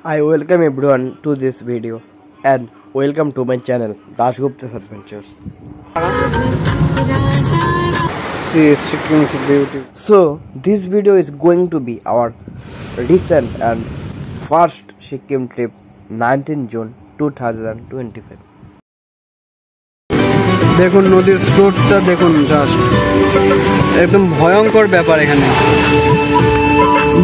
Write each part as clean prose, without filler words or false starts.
I welcome everyone to this video and welcome to my channel Dasgupta's Adventures. See, Sikkim is beautiful. So this video is going to be our recent and first Sikkim trip 19 June 2025. দেখুন নদীর স্রোতটা দেখুন just একদম ভয়ঙ্কর ব্যাপার এখানে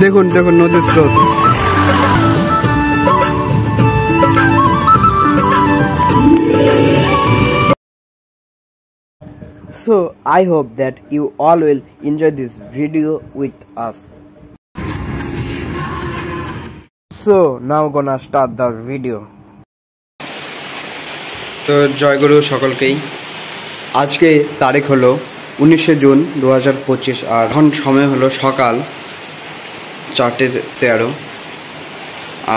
দেখুন দেখুন নদীর স্রোত So I hope that you all will enjoy this video with us. So now gonna start the video. তো জয়গুরু সকলকেই আজকে তারিখ হলো 19 জুন 2025 আর এখন সময় হলো সকাল 4:13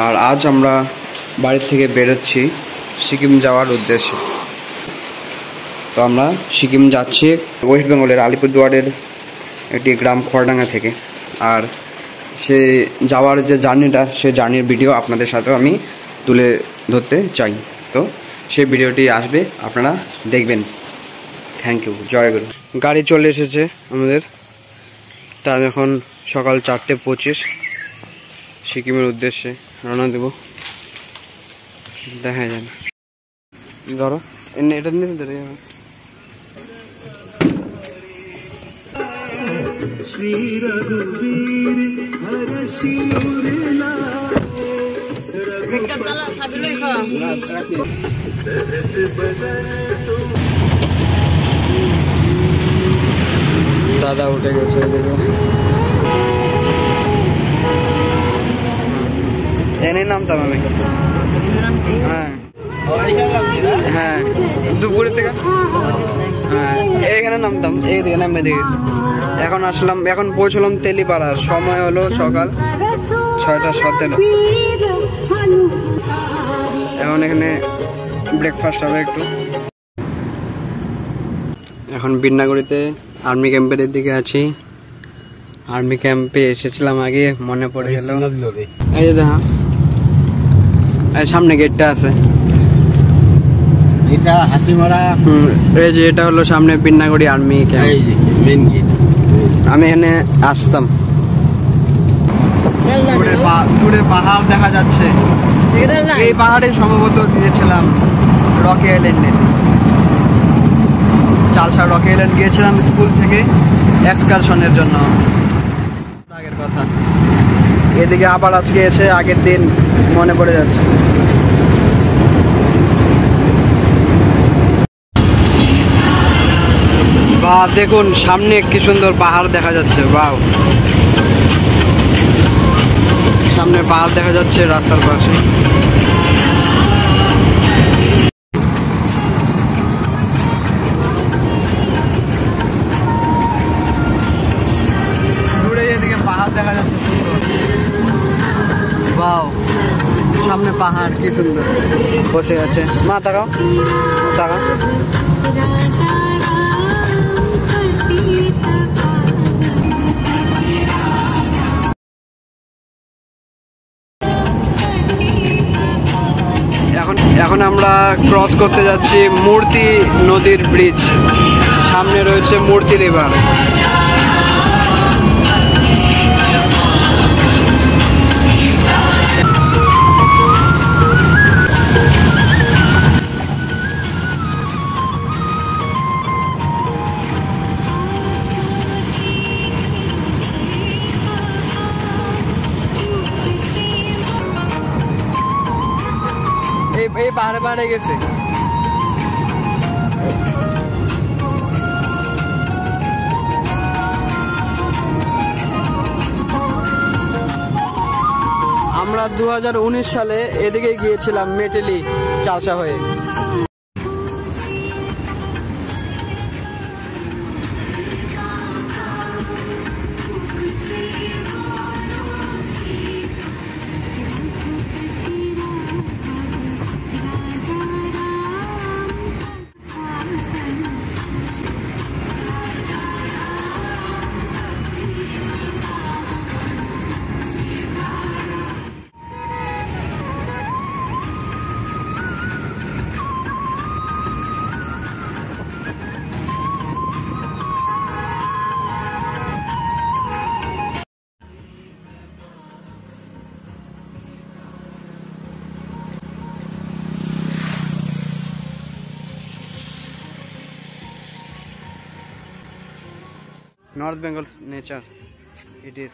আর আজ আমরা বাড়ি থেকে বেরোচ্ছি সিকিম যাওয়ার উদ্দেশ্যে। তো আমরা সিকিম যাচ্ছি ওয়েস্ট বেঙ্গলের আলিপুরদুয়ারের একটি গ্রাম খড়ডাঙ্গা থেকে। আর সে যাওয়ার যে জার্নিটা সে জার্নির ভিডিও আপনাদের সাথেও আমি তুলে ধরতে চাই। তো সেই ভিডিওটি আসবে, আপনারা দেখবেন। Thank you. জয়গুরু। গাড়ি চলে এসেছে আমাদের। তা আমি এখন সকাল 4:25 সিকিমের উদ্দেশ্যে রওনা দেব। দেখা যায় না ধরো এটা নিয়ে ধরে দাদা উঠে গেছে এনে নামতাম আমি। হ্যাঁ হ্যাঁ দুপুরের থেকে হ্যাঁ এখানে নামতাম, এই দিকে নামে দেখেছি। এখন আসলাম, এখন পৌঁছলাম তেলিপাড়ার। সময় হলো সকাল 6:17। এখন এখানে ব্রেকফাস্ট হবে একটু। এখন বিন্নাগুড়িতে আর্মি ক্যাম্পের দিকে আছি। আর্মি ক্যাম্পে এসেছিলাম আগে, মনে পড়ে গেল। এই যে দেখা সামনে গেটটা আছে, এটা হাসিমারা। এই যে এটা হলো সামনে Binnaguri army camp, main gate. আমি এখানে আসতাম। দূরে পাহাড় দেখা যাচ্ছে। এই পাহাড়ে সম্ভবত গিয়েছিলাম রকি আইল্যান্ডে, চালসা রকি আইল্যান্ড গিয়েছিলাম স্কুল থেকে এক্সকারশনের জন্য। আগের কথা এদিকে আবার আজকে এসে আগের দিন মনে পড়ে যাচ্ছে। বা দেখুন সামনে কি সুন্দর পাহাড় দেখা যাচ্ছে। বাও, সামনে পাহাড় দেখা যাচ্ছে রাস্তার পাশে। দূরে এদিকে পাহাড় দেখা যাচ্ছে সুন্দর। বাও, সামনে পাহাড় কি সুন্দর বসে আছে। মা তাকাও তাকাও। এখন আমরা ক্রস করতে যাচ্ছি মূর্তি নদীর ব্রিজ। সামনে রয়েছে মূর্তি রিভার। এই পাহাড়ে পাহাড়ে গেছে। আমরা 2019 সালে এদিকে গিয়েছিলাম মেটেলি চালসা হয়ে। North Bengal's nature. It is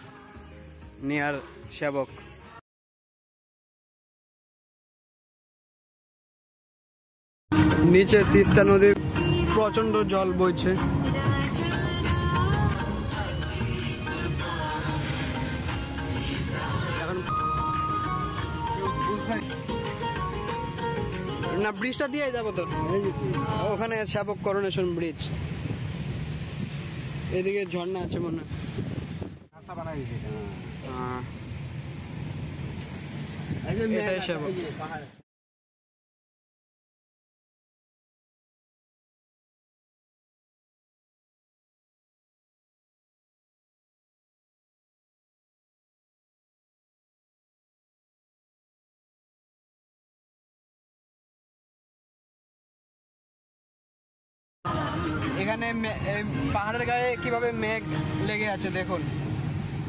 near Shabok. নিচে তিস্তা নদীর প্রচন্ড জল বইছে। না ব্রিজটা দিয়ে যাবো তো, ওখানে শ্যাবক করোনেশন ব্রিজ, এদিকে ঝর্ণা আছে মনে হয়। এটাই শ্যাবক। এখানে পাহাড়ের গায়ে কিভাবে মেঘ লেগে আছে দেখুন,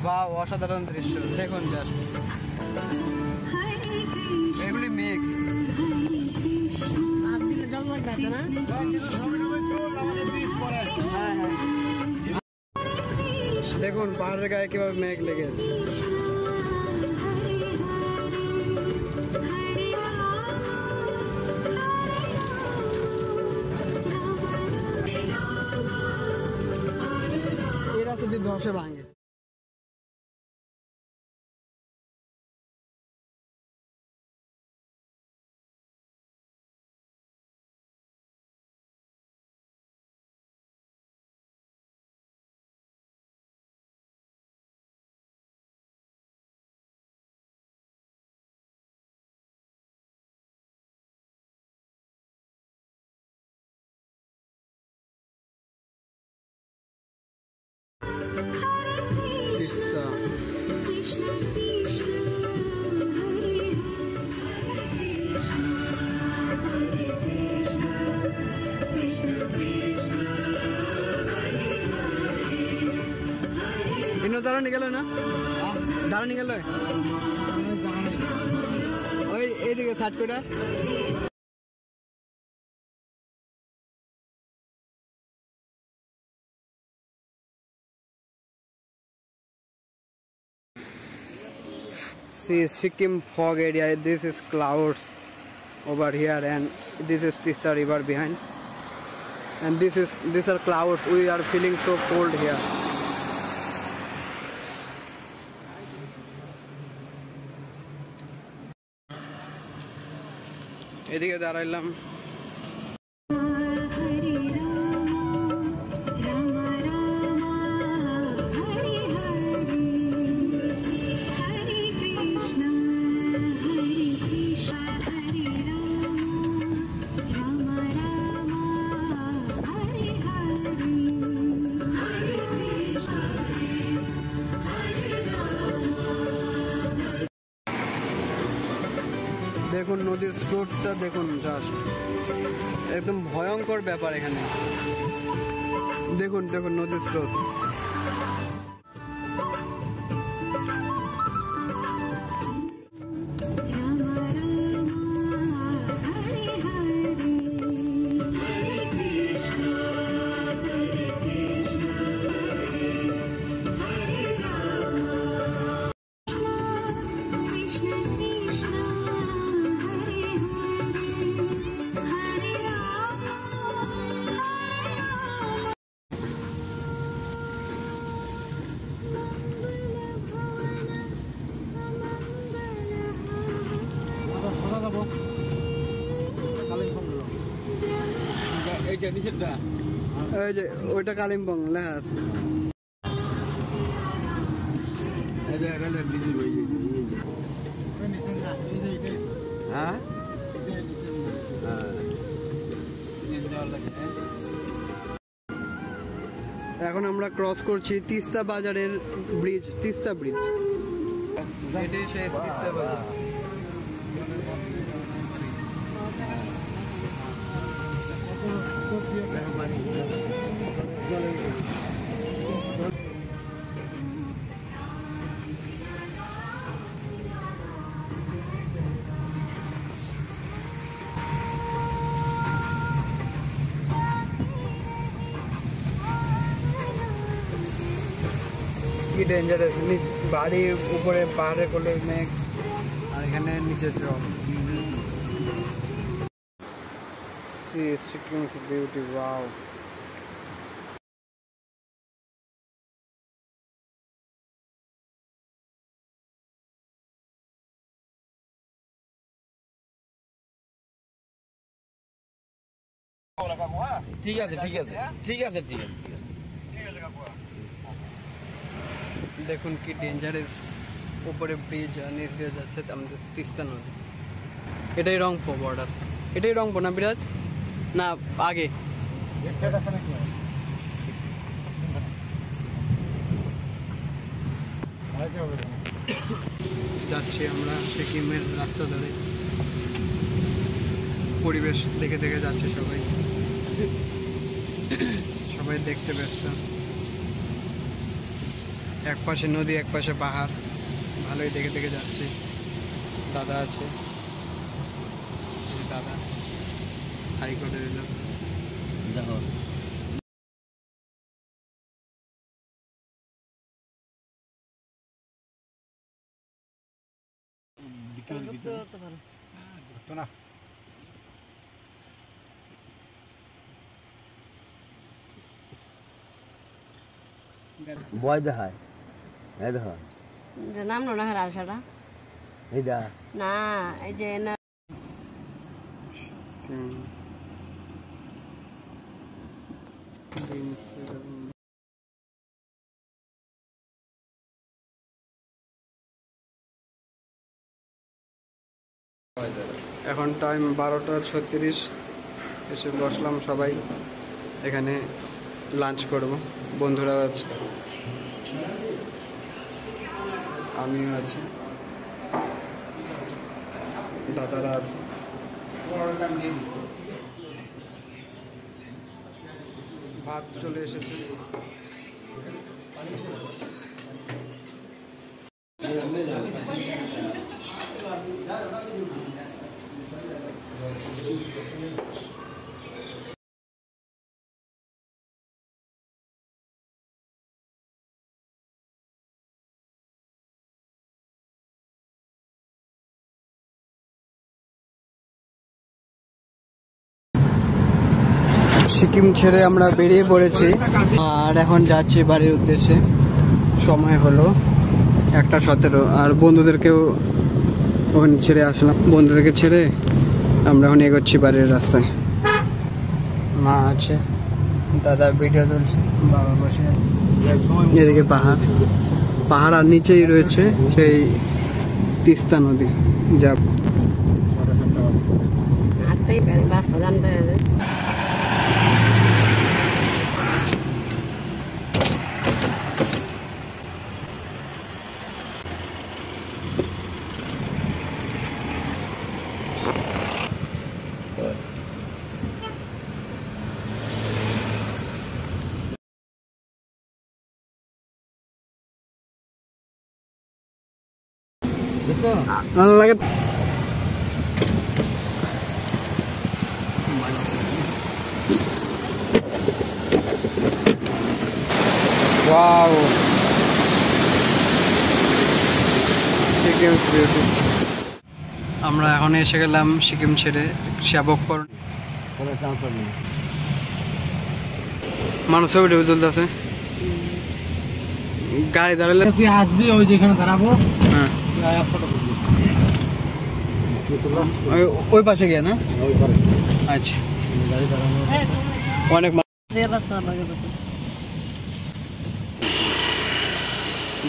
বা অসাধারণ দৃশ্য দেখুন জাস্ট, এগুলি মেঘ। হ্যাঁ হ্যাঁ দেখুন পাহাড়ের গায়ে কিভাবে মেঘ লেগে আছে। এরা যদি ধসে ভাঙে। দাঁড়ানি গেল না, দাঁড়ানি গেল ওই এইদিকে সাইড করে। See Sikkim fog area. This is clouds over here, and this is Tista river behind, and these are clouds. We are feeling so cold here. এদিকে দাঁড়াইলাম। দেখুন নদীর স্রোতটা দেখুন, জাস্ট একদম ভয়ঙ্কর ব্যাপার এখানে। দেখুন দেখুন নদীর স্রোত। এই যে ওইটা কালিম্পং লেখা আছে। হ্যাঁ এখন আমরা ক্রস করছি তিস্তা বাজারের ব্রিজ, তিস্তা ব্রিজ। এটাই সেই তিস্তা বাজার। ডেঞ্জারাস, বাড়ির উপরে পাহাড়ে কোলে মেঘ আর এখানে নিচে জল। Sikkim's beauty, wow. ঠিক আছে ঠিক আছে ঠিক আছে ঠিক আছে। দেখুন কি ডেঞ্জারাস, উপরে ব্রিজ আর নিচ দিয়ে যাচ্ছে আমাদের তিস্তা নদী। এটাই রংপুর বর্ডার, এটাই রংপুর না বিরাজ? না আগে যাচ্ছি আমরা সিকিমের রাস্তা ধরে, পরিবেশ দেখে দেখে যাচ্ছে সবাই, সবাই দেখতে ব্যস্ত। এক পাশে নদী এক পাশে পাহাড়, ভালোই দেখে দেখে যাচ্ছি। দাদা আছে, দাদা হাই করে দিল। দেখো বয় দেখায়, এই দেখো নাম না হয় আশাটা এইটা না, এই যে না এখন টাইম 12:36, এসে বসলাম সবাই, এখানে লাঞ্চ করব। বন্ধুরাও আছে, আমিও আছি, দাদারা আছে। ভাত চলে এসেছে। সিকিম ছেড়ে আমরা বেরিয়ে পড়েছি আর এখন যাচ্ছি বাড়ির উদ্দেশ্যে। সময় হলো 1:17 আর বন্ধুদেরকেও ওখানে ছেড়ে আসলাম। বন্ধুদেরকে ছেড়ে আমরা এখন এগোচ্ছি বাড়ির রাস্তায়। মা আছে, দাদা ভিডিও তুলছে, বাবা বসে আছে। এদিকে পাহাড়, পাহাড় আর নিচেই রয়েছে সেই তিস্তা নদী। যা ভালো লাগে। Wow, Sikkim's beauty। আমরা এখন এসে গেলাম সিকিম ছেড়ে শ্যাবকপুর। মানুষ ছবি তুলতেছে, গাড়ি দাঁড়ালে তুই আসবি, ওই যেখানে দাঁড়াবো। হ্যাঁ, ওই পাশে গিয়ে না? আচ্ছা, অনেক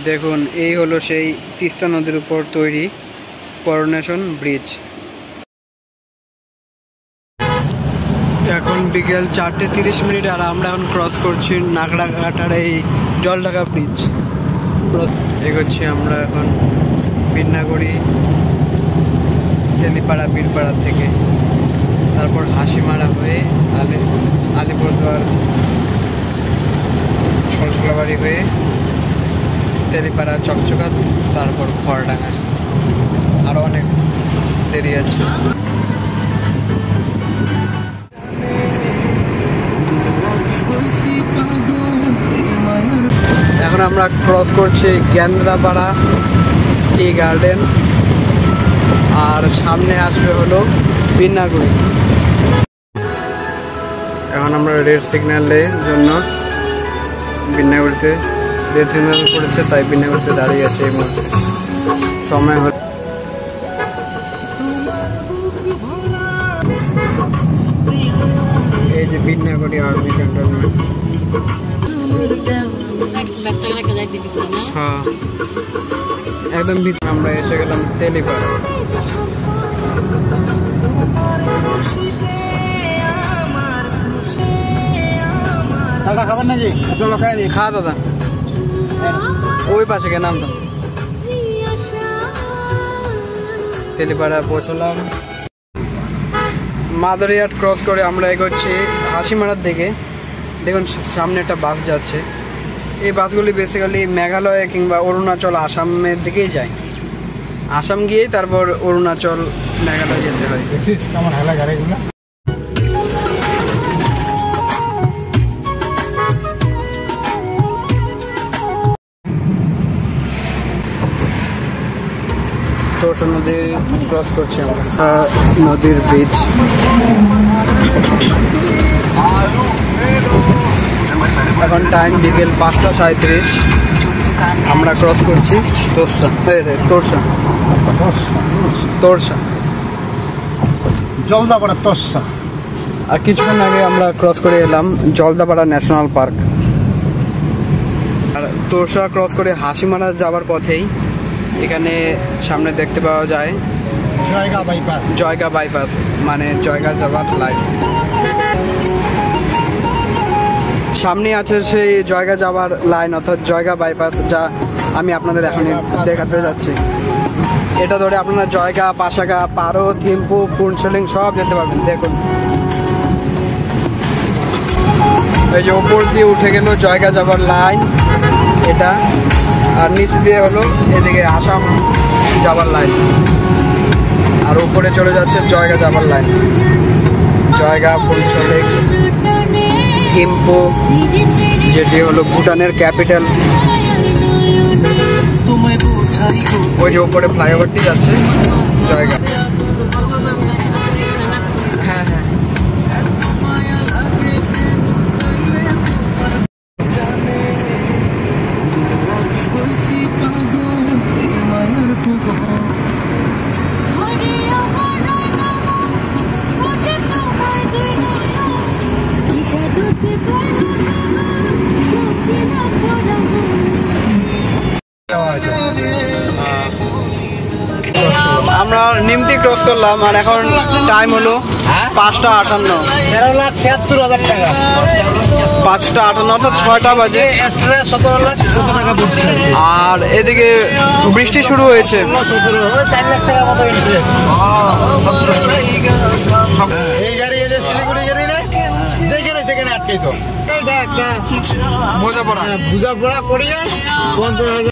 দেখুন এই হলো সেই তিস্তা নদীর উপর তৈরি করোনেশন ব্রিজ। এখন বিকেল 4:30 আর আমরা এখন ক্রস করছি নাগড়াঘাটার এই জলঢাকা ব্রিজ। এগোচ্ছি আমরা এখন বিন্নাগুড়ি, তেলিপাড়া, বীরপাড়া থেকে, তারপর হাসিমারা হয়ে আলিপুরদুয়ার, ছলছলাবাড়ি হয়ে তেলিপাড়া, চকচকা, তারপর খড়ডাঙ্গা। আরো অনেক দেরি আছে। এখন আমরা আমরা ক্রস করছি কেন্দ্রাপাড়া টি গার্ডেন, আর সামনে আসবে হলো বিন্নাগুড়ি। এখন আমরা রেড সিগন্যালের জন্য বিন্নাগুড়িতে রেড সিগন্যাল পড়েছে, তাই বিন্নাগুড়িতে দাঁড়িয়ে আছে এই মুহূর্তে। সময় হল এই যে বিন্নাগুড়ি আর্মি ক্যান্টনমেন্ট। হ্যাঁ, একদম ভিতরে আমরা এসে গেলাম তেলিপাড়া। দাদা খাবেন নাকি? চলো খাই নি। খা দাদা, ওই পাশে কে নাম তো। তেলিপাড়া পৌঁছলাম। মাদারিহাট ক্রস করে আমরা এগোচ্ছি হাসিমারার দিকে। দেখুন সামনে একটা বাস যাচ্ছে। এই বাসগুলি বেসিক্যালি মেঘালয় কিংবা অরুণাচল, আসামের দিকেই যায়। আসাম গিয়েই তারপর অরুণাচল, মেঘালয় যেতে হয়। কেমন হেলা গাড়িগুলো। তোরসা নদী ক্রস করছি আমরা, নদীর ব্রিজ। এখন টাইম বিকেল 5:37। আমরা ক্রস করছি তোরসা জলদাপাড়া তোরসা। আর কিছুক্ষণ আগে আমরা ক্রস করে এলাম জলদাপাড়া ন্যাশনাল পার্ক। আর তোরসা ক্রস করে হাসিমারা যাওয়ার পথেই এখানে সামনে দেখতে পাওয়া যায় জয়গা বাইপাস, মানে জয়গা যাওয়ার লাইন। সামনে আছে সেই জয়গা যাওয়ার লাইন, অর্থাৎ জয়গা বাইপাস, যা আমি আপনাদের এখন দেখাতে যাচ্ছি। এটা ধরে আপনারা জয়গা, পাশাগা, পারো, থিম্পু, পুনসলিং সব যেতে পারবেন। দেখুন এই যে ওপর দিয়ে উঠে গেল জয়গা যাওয়ার লাইন এটা, আর নিচ দিয়ে হলো এদিকে আসাম যাওয়ার লাইন, আর উপরে চলে যাচ্ছে জয়গা যাওয়ার লাইন। জয়গা, পুনসলিং, থিম্পু, যেটি হলো ভুটানের ক্যাপিটাল। ওই যে উপরে ফ্লাইওভারটি যাচ্ছে জয়গা। হ্যাঁ হ্যাঁ, আমরা নিমতি ক্রস করলাম, আর এখন টাইম হলো 5:58। 13,76,000 টাকা। 5:58 অর্থাৎ 6টা বাজে। 17,17,000 টাকা। আর এদিকে বৃষ্টি শুরু হয়েছে। 4 লাখ টাকা মতো ইন্টারেস্ট। এই গাড়ি এলে শিলিগুড়ি গাড়ি না, যেখানে সেখানে আটকে তো। এটা একটা বোঝাপড়া করিয়ে 50,000।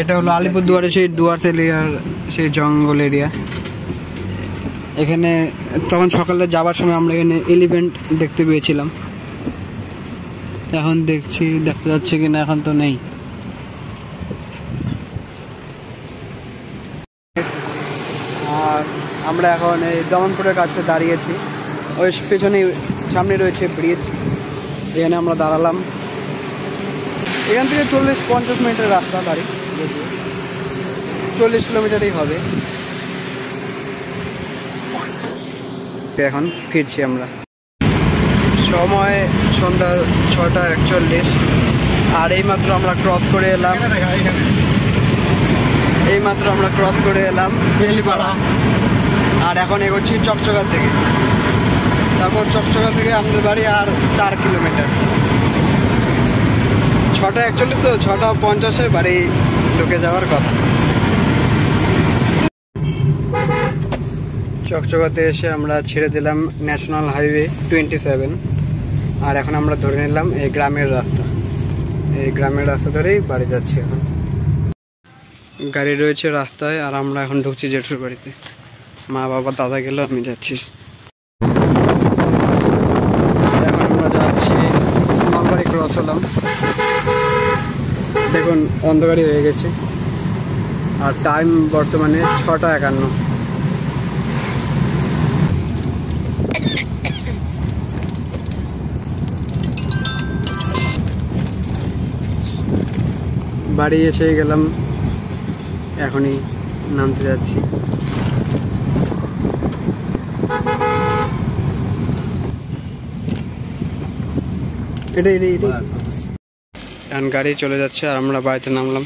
এটা হলো আলিপুরদুয়ারে সেই ডুয়ার্স এরিয়ার সেই জঙ্গল এরিয়া। এখানে তখন সকালে যাবার সময় আমরা এখানে এলিফ্যান্ট দেখতে পেয়েছিলাম। এখন দেখতে যাচ্ছে কিনা, এখন তো নেই। আর আমরা এখন এই দমনপুরের কাছে দাঁড়িয়েছি। ওই পেছনে সামনে রয়েছে ব্রিজ, এখানে আমরা দাঁড়ালাম। এখান থেকে 40-50 মিনিটের রাস্তা, বাড়ি 40 কিলোমিটারই হবে। এখন ফিরছি আমরা। সময় সন্ধ্যা 6:41। আর এইমাত্র আমরা ক্রস করে এলাম তেলিপাড়া। আর এখন এগোচ্ছি চকচকা থেকে। তারপর চকচকা থেকে আমাদের বাড়ি আর 4 কিলোমিটার। 6:41 তো 6:50 বাড়ি ঢুকে যাওয়ার কথা। চকচকাতে এসে আমরা ছেড়ে দিলাম ন্যাশনাল হাইওয়ে 27। আর এখন আমরা ধরে নিলাম এই গ্রামের রাস্তা। এই গ্রামের রাস্তা ধরেই বাড়ি যাচ্ছি। এখন গাড়ি রয়েছে রাস্তায়, আর আমরা এখন ঢুকছি জেঠুর বাড়িতে। মা বাবা দাদা গেল, আমি যাচ্ছি। এখন আমরা যাচ্ছি নলবাড়ি ক্রস হলাম। অন্ধকারই হয়ে গেছে আর টাইম বর্তমানে 6:51। বাড়ি এসে গেলাম, এখনই নামতে যাচ্ছি। এখন গাড়ি চলে যাচ্ছে আর আমরা বাড়িতে নামলাম।